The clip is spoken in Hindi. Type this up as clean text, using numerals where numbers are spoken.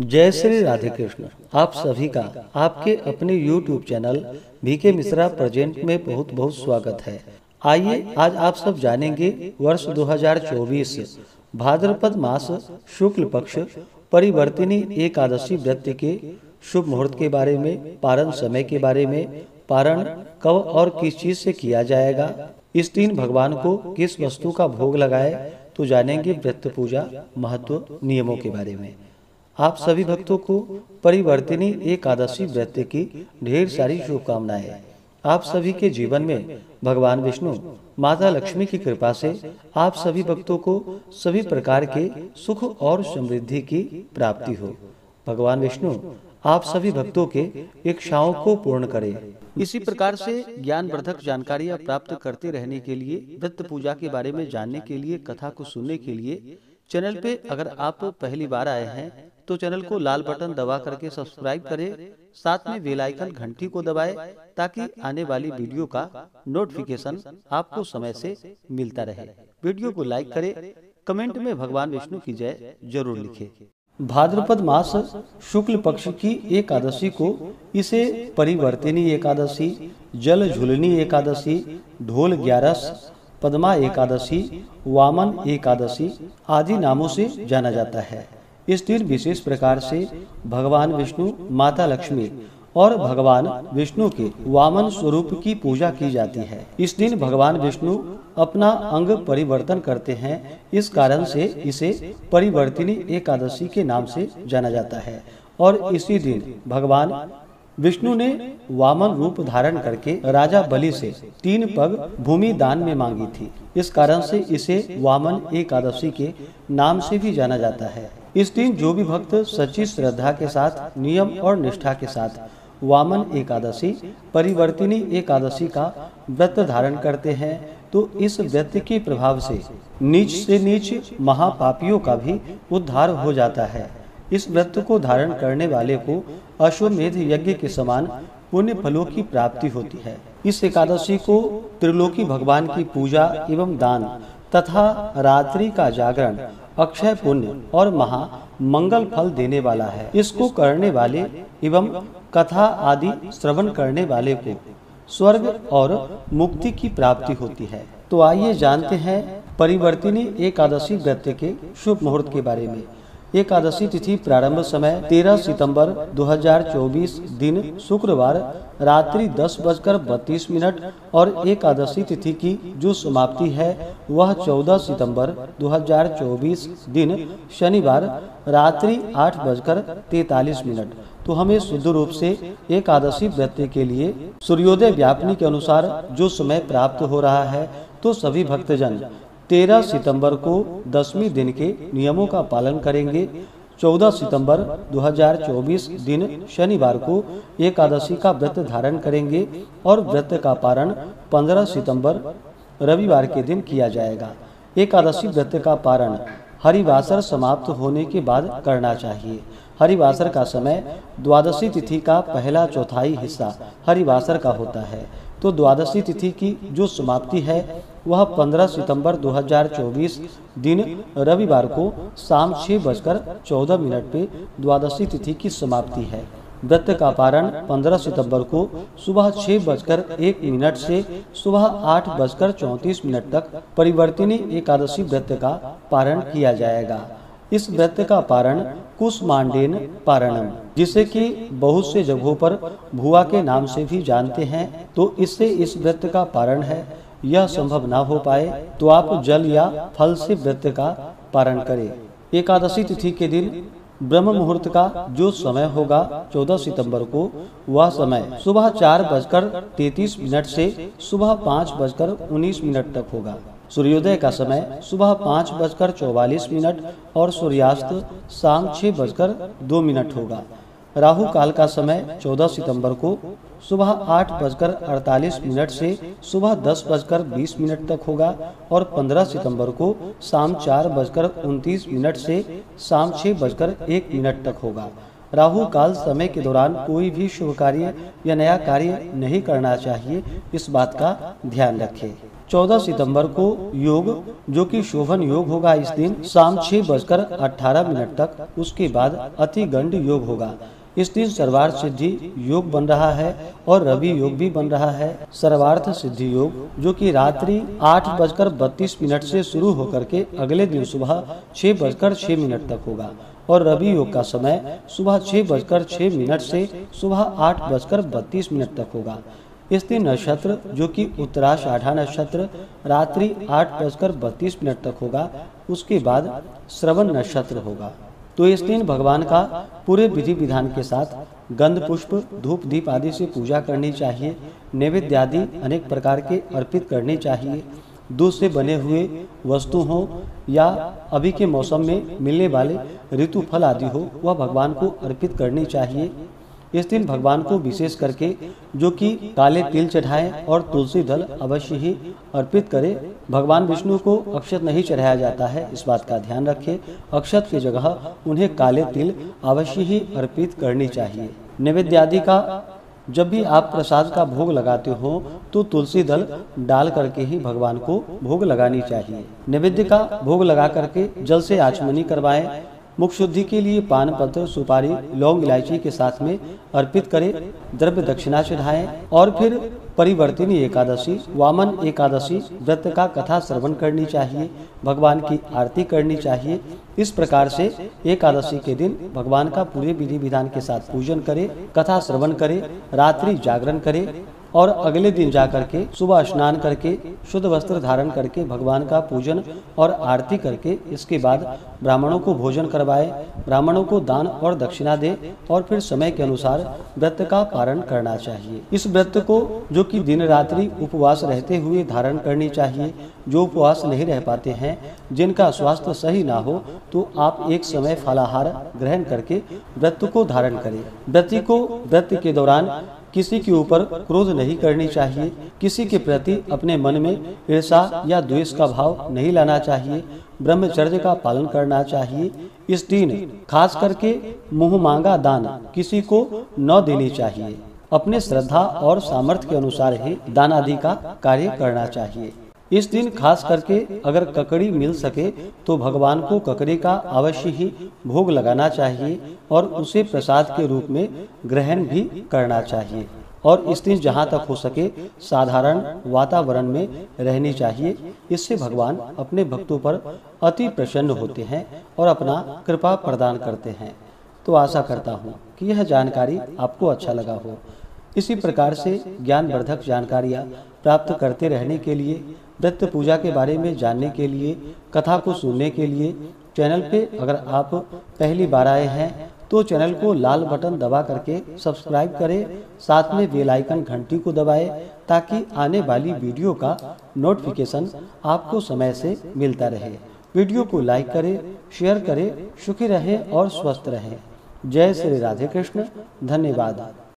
जय श्री राधे कृष्ण। आप सभी का आपके अपने YouTube channel BK Mishra present में बहुत बहुत स्वागत है। आइए आज आप सब जानेंगे वर्ष 2024 भाद्रपद मास शुक्ल पक्ष परिवर्तिनी एकादशी व्रत के शुभ मुहूर्त के बारे में, पारण समय के बारे में, पारण कब और किस चीज से किया जाएगा, इस दिन भगवान को किस वस्तु का भोग लगाए, तो जानेंगे व्रत पूजा महत्व नियमों के बारे में। आप सभी भक्तों को परिवर्तिनी एकादशी व्रत की ढेर सारी शुभकामनाएं। आप सभी के जीवन में भगवान विष्णु माता लक्ष्मी की कृपा से आप सभी भक्तों को सभी प्रकार के सुख और समृद्धि की प्राप्ति हो। भगवान विष्णु आप सभी भक्तों के इच्छाओं को पूर्ण करें। इसी प्रकार से ज्ञानवर्धक जानकारियां प्राप्त करते रहने के लिए, व्रत पूजा के बारे में जानने के लिए, कथा को सुनने के लिए चैनल पे अगर आप पहली बार आए हैं तो चैनल को लाल बटन दबा करके सब्सक्राइब करें, साथ में बेल आइकन घंटी को दबाएं ताकि आने वाली वीडियो का नोटिफिकेशन आपको समय से मिलता रहे। वीडियो को लाइक करें, कमेंट में भगवान विष्णु की जय जरूर लिखें। भाद्रपद मास शुक्ल पक्ष की एकादशी को इसे परिवर्तिनी एकादशी, जल झूलनी एकादशी, ढोल ग्यारस, पद्मा एकादशी, वामन एकादशी आदि नामों से जाना जाता है। इस दिन विशेष प्रकार से भगवान विष्णु, माता लक्ष्मी और भगवान विष्णु के वामन स्वरूप की पूजा की जाती है। इस दिन भगवान विष्णु अपना अंग परिवर्तन करते हैं, इस कारण से इसे परिवर्तिनी एकादशी के नाम से जाना जाता है। और इसी दिन भगवान विष्णु ने वामन रूप धारण करके राजा बलि से 3 पग भूमि दान में मांगी थी। इस कारण से इसे वामन एकादशी के नाम से भी जाना जाता है। इस दिन जो भी भक्त सच्ची श्रद्धा के साथ, नियम और निष्ठा के साथ वामन एकादशी, परिवर्तिनी एकादशी का व्रत धारण करते हैं तो इस व्रत के प्रभाव से नीच महापापियों का भी उद्धार हो जाता है। इस व्रत को धारण करने वाले को अश्वमेध यज्ञ के समान पुण्य फलों की प्राप्ति होती है। इस एकादशी को त्रिलोकी भगवान की पूजा एवं दान तथा रात्रि का जागरण अक्षय पुण्य और महा मंगल फल देने वाला है। इसको करने वाले एवं कथा आदि श्रवण करने वाले को स्वर्ग और मुक्ति की प्राप्ति होती है। तो आइए जानते हैं परिवर्तिनी एकादशी व्रत के शुभ मुहूर्त के बारे में। एकादशी तिथि प्रारंभ समय 13 सितंबर 2024 दिन शुक्रवार रात्रि 10:32 और एकादशी तिथि की जो समाप्ति है वह 14 सितंबर 2024 दिन शनिवार रात्रि 8:43। तो हमें शुद्ध रूप से एकादशी व्रत के लिए सूर्योदय व्यापनी के अनुसार जो समय प्राप्त हो रहा है, तो सभी भक्तजन 13 सितंबर को 10वीं दिन के नियमों का पालन करेंगे। 14 सितंबर 2024 दिन शनिवार को एकादशी का व्रत धारण करेंगे और व्रत का पारण 15 सितंबर रविवार के दिन किया जाएगा। एकादशी व्रत का पारण हरिवासर समाप्त होने के बाद करना चाहिए। हरिवासर का समय द्वादशी तिथि का पहला चौथाई हिस्सा हरिवासर का होता है। तो द्वादशी तिथि की जो समाप्ति है वह 15 सितंबर 2024 दिन रविवार को शाम 6:14 पे द्वादशी तिथि की समाप्ति है। व्रत का पारण 15 सितंबर को सुबह 6:01 से सुबह 8:34 तक परिवर्तिनी एकादशी व्रत का पारण किया जाएगा। इस व्रत का पारण कुसमांडेन पारणम, जिसे कि बहुत से जगहों पर भुआ के नाम से भी जानते हैं, तो इससे इस व्रत का पारण है। यह संभव ना हो पाए तो आप जल या फल से व्रत का पारण करें। एकादशी तिथि के दिन ब्रह्म मुहूर्त का जो समय होगा 14 सितंबर को, वह समय सुबह 4:33 से सुबह 5:19 तक होगा। सूर्योदय का समय सुबह 5:44 और सूर्यास्त शाम 6:02 होगा। राहु काल का समय 14 सितंबर को सुबह 8:48 से सुबह 10:20 तक होगा और 15 सितंबर को शाम 4:29 से शाम 6:01 तक होगा। राहु काल समय के दौरान कोई भी शुभ कार्य या नया कार्य नहीं करना चाहिए, इस बात का ध्यान रखें। 14 सितंबर को योग जो कि शोभन योग होगा इस दिन शाम 6:18 तक। उसके बाद अति गंड योग होगा। इस दिन सर्वार्थ सिद्धि योग बन रहा है और रवि योग भी बन रहा है। सर्वार्थ सिद्धि योग जो कि रात्रि 8:32 से शुरू होकर के अगले दिन सुबह 6:06 तक होगा और रवि योग का समय सुबह 6:06 से सुबह 8:32 तक होगा। इस दिन नक्षत्र जो कि उत्तराषाढ़ा नक्षत्र रात्रि 8:32 तक होगा। उसके बाद श्रवण नक्षत्र होगा। तो इस दिन भगवान का पूरे विधि विधान के साथ गंध पुष्प धूप दीप आदि से पूजा करनी चाहिए। नैवेद्य आदि अनेक प्रकार के अर्पित करने चाहिए। दूध से बने हुए वस्तु हो या अभी के मौसम में मिलने वाले ऋतु फल आदि हो वह भगवान को अर्पित करनी चाहिए। इस दिन भगवान को विशेष करके जो कि काले तिल चढ़ाएं और तुलसी दल अवश्य ही अर्पित करें। भगवान विष्णु को अक्षत नहीं चढ़ाया जाता है, इस बात का ध्यान रखें। अक्षत की जगह उन्हें काले तिल अवश्य ही अर्पित करनी चाहिए। नैवेद्य आदि का जब भी आप प्रसाद का भोग लगाते हो तो तुलसी दल डाल करके ही भगवान को भोग लगानी चाहिए। नैवेद्य का भोग लगा करके जल से आचमनी करवाएं। मुख शुद्धि के लिए पान पत्र सुपारी लौंग इलायची के साथ में अर्पित करें। द्रव्य दक्षिणा चढ़ाएं और फिर परिवर्तिनी एकादशी वामन एकादशी व्रत का कथा श्रवण करनी चाहिए। भगवान की आरती करनी चाहिए। इस प्रकार से एकादशी के दिन भगवान का पूरे विधि विधान के साथ पूजन करें, कथा श्रवण करें, रात्रि जागरण करें और अगले दिन जाकर के सुबह स्नान करके शुद्ध वस्त्र धारण करके भगवान का पूजन और आरती करके इसके बाद ब्राह्मणों को भोजन करवाएं, ब्राह्मणों को दान और दक्षिणा दे और फिर समय के अनुसार व्रत का पारण करना चाहिए। इस व्रत को जो कि दिन रात्रि उपवास रहते हुए धारण करनी चाहिए। जो उपवास नहीं रह पाते हैं, जिनका स्वास्थ्य सही ना हो, तो आप एक समय फलाहार ग्रहण करके व्रत को धारण करें। व्रती को व्रत के दौरान किसी के ऊपर क्रोध नहीं करनी चाहिए। किसी के प्रति अपने मन में ईर्षा या द्वेष का भाव नहीं लाना चाहिए। ब्रह्मचर्य का पालन करना चाहिए। इस दिन खास करके मुंह मांगा दान किसी को न देनी चाहिए। अपने श्रद्धा और सामर्थ्य के अनुसार ही दान आदि का कार्य करना चाहिए। इस दिन खास करके अगर ककड़ी मिल सके तो भगवान को ककड़ी का अवश्य ही भोग लगाना चाहिए और उसे प्रसाद के रूप में ग्रहण भी करना चाहिए। और इस दिन जहाँ तक हो सके साधारण वातावरण में रहनी चाहिए। इससे भगवान अपने भक्तों पर अति प्रसन्न होते हैं और अपना कृपा प्रदान करते हैं। तो आशा करता हूँ कि यह जानकारी आपको अच्छा लगा हो। इसी प्रकार से ज्ञानवर्धक जानकारियाँ प्राप्त करते रहने के लिए, व्रत पूजा के बारे में जानने के लिए, कथा को सुनने के लिए चैनल पे अगर आप पहली बार आए हैं तो चैनल को लाल बटन दबा करके सब्सक्राइब करें। साथ में बेल आइकन घंटी को दबाएं ताकि आने वाली वीडियो का नोटिफिकेशन आपको समय से मिलता रहे। वीडियो को लाइक करें, शेयर करें। सुखी रहें और स्वस्थ रहें। जय श्री राधे कृष्ण। धन्यवाद।